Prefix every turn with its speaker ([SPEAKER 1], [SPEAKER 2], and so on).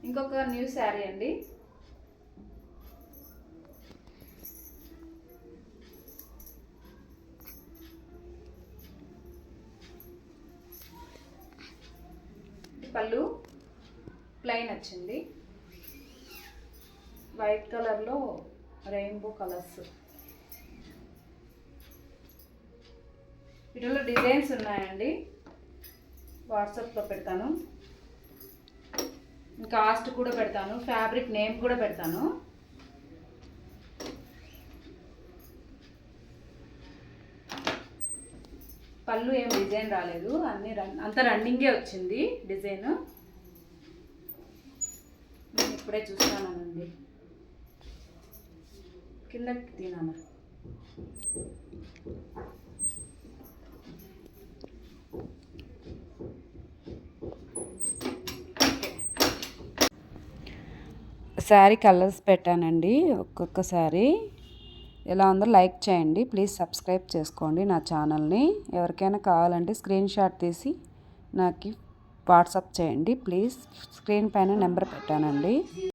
[SPEAKER 1] ఇంకొక న్యూ శారీ అండి. పళ్ళు ప్లెయిన్ వచ్చింది, వైట్ కలర్లో రెయిన్బో కలర్స్. వీటిలో డిజైన్స్ ఉన్నాయండి, వాట్సాప్లో పెడతాను. కాస్ట్ కూడా పెడతాను, ఫ్యాబ్రిక్ నేమ్ కూడా పెడతాను. పళ్ళు ఏం డిజైన్ రాలేదు, అంత రన్నింగే వచ్చింది డిజైన్. నేను ఇప్పుడే చూస్తానండి, కిందకి తినాను. శారీ కలర్స్ పెట్టానండి. ఒక్కొక్క శారీ ఎలా ఉందో లైక్ చేయండి, ప్లీజ్ సబ్స్క్రైబ్ చేసుకోండి నా ఛానల్ని. ఎవరికైనా కావాలంటే స్క్రీన్ షాట్ తీసి నాకు వాట్సాప్ చేయండి ప్లీజ్. స్క్రీన్ పైన నెంబర్ పెట్టానండి.